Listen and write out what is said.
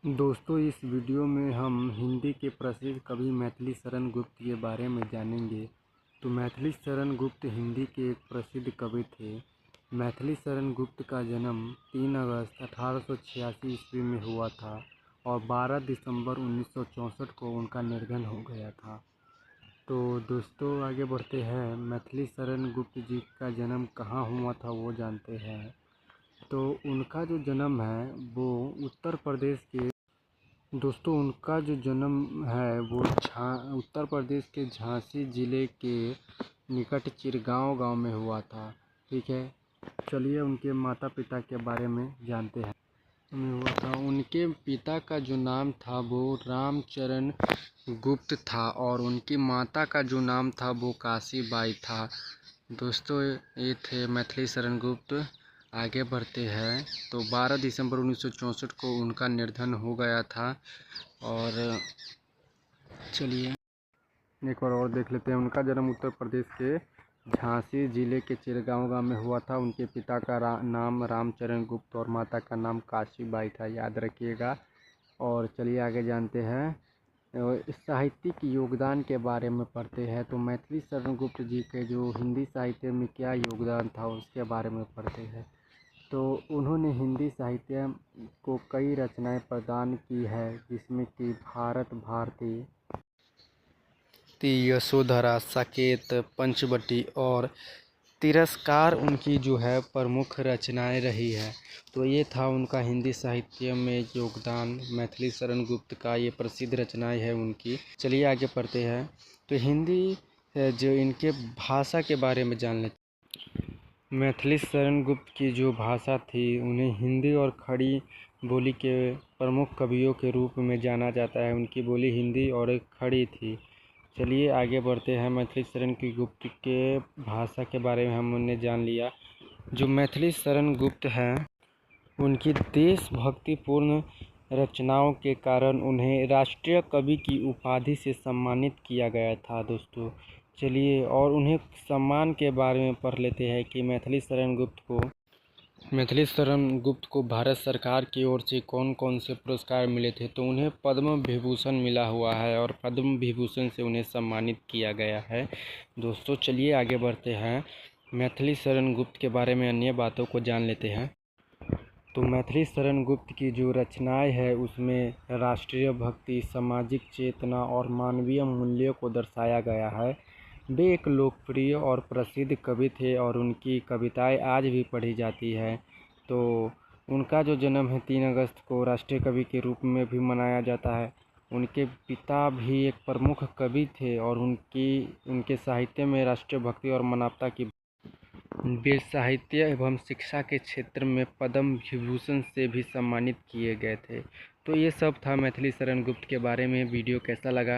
दोस्तों, इस वीडियो में हम हिंदी के प्रसिद्ध कवि मैथिली शरण गुप्त के बारे में जानेंगे। तो मैथिली शरण गुप्त हिंदी के एक प्रसिद्ध कवि थे। मैथिली शरण गुप्त का जन्म 3 अगस्त 1886 ईस्वी में हुआ था और 12 दिसंबर 1964 को उनका निर्धन हो गया था। तो दोस्तों, आगे बढ़ते हैं। मैथिली शरण गुप्त जी का जन्म कहाँ हुआ था वो जानते हैं। तो उनका जो जन्म है वो उत्तर प्रदेश के उनका जो जन्म है वो उत्तर प्रदेश के झांसी ज़िले के निकट चिरगांव गांव में हुआ था। ठीक है, चलिए उनके माता पिता के बारे में जानते हैं। हुआ था, उनके पिता का जो नाम था वो रामचरण गुप्त था और उनकी माता का जो नाम था वो काशी बाई था। दोस्तों, ये थे मैथिली शरण गुप्त। आगे बढ़ते हैं। तो 12 दिसंबर 1964 को उनका निर्धन हो गया था। और चलिए एक बार और देख लेते हैं। उनका जन्म उत्तर प्रदेश के झांसी जिले के चिरगांव गांव में हुआ था। उनके पिता का नाम रामचरण गुप्त और माता का नाम काशी बाई था, याद रखिएगा। और चलिए आगे जानते हैं। साहित्यिक योगदान के बारे में पढ़ते हैं। तो मैथिली शरण गुप्त जी के जो हिंदी साहित्य में क्या योगदान था उसके बारे में पढ़ते हैं। तो उन्होंने हिंदी साहित्य को कई रचनाएं प्रदान की है, जिसमें कि भारत भारती, यशोधरा, साकेत, पंचवटी और तिरस्कार उनकी जो है प्रमुख रचनाएं रही है। तो ये था उनका हिंदी साहित्य में योगदान। मैथिली शरण गुप्त का ये प्रसिद्ध रचनाएं है उनकी। चलिए आगे पढ़ते हैं। तो हिंदी जो इनके भाषा के बारे में जान लेते हैं। मैथिली शरण गुप्त की जो भाषा थी, उन्हें हिंदी और खड़ी बोली के प्रमुख कवियों के रूप में जाना जाता है। उनकी बोली हिंदी और खड़ी थी। चलिए आगे बढ़ते हैं। मैथिली शरण की गुप्त के भाषा के बारे में हमने जान लिया। जो मैथिली शरण गुप्त हैं, उनकी देशभक्तिपूर्ण रचनाओं के कारण उन्हें राष्ट्रीय कवि की उपाधि से सम्मानित किया गया था। दोस्तों, चलिए और उन्हें सम्मान के बारे में पढ़ लेते हैं कि मैथिली शरण गुप्त को भारत सरकार की ओर से कौन कौन से पुरस्कार मिले थे। तो उन्हें पद्म विभूषण मिला हुआ है और पद्म विभूषण से उन्हें सम्मानित किया गया है। दोस्तों, चलिए आगे बढ़ते हैं। मैथिली शरण गुप्त के बारे में अन्य बातों को जान लेते हैं। तो मैथिली शरण गुप्त की जो रचनाएं है उसमें राष्ट्रीय भक्ति, सामाजिक चेतना और मानवीय मूल्यों को दर्शाया गया है। वे एक लोकप्रिय और प्रसिद्ध कवि थे और उनकी कविताएं आज भी पढ़ी जाती है। तो उनका जो जन्म है 3 अगस्त को राष्ट्रीय कवि के रूप में भी मनाया जाता है। उनके पिता भी एक प्रमुख कवि थे और उनके साहित्य में राष्ट्रीय भक्ति और मानवता की वे साहित्य एवं शिक्षा के क्षेत्र में पद्म विभूषण से भी सम्मानित किए गए थे। तो ये सब था मैथिली शरण गुप्त के बारे में। वीडियो कैसा लगा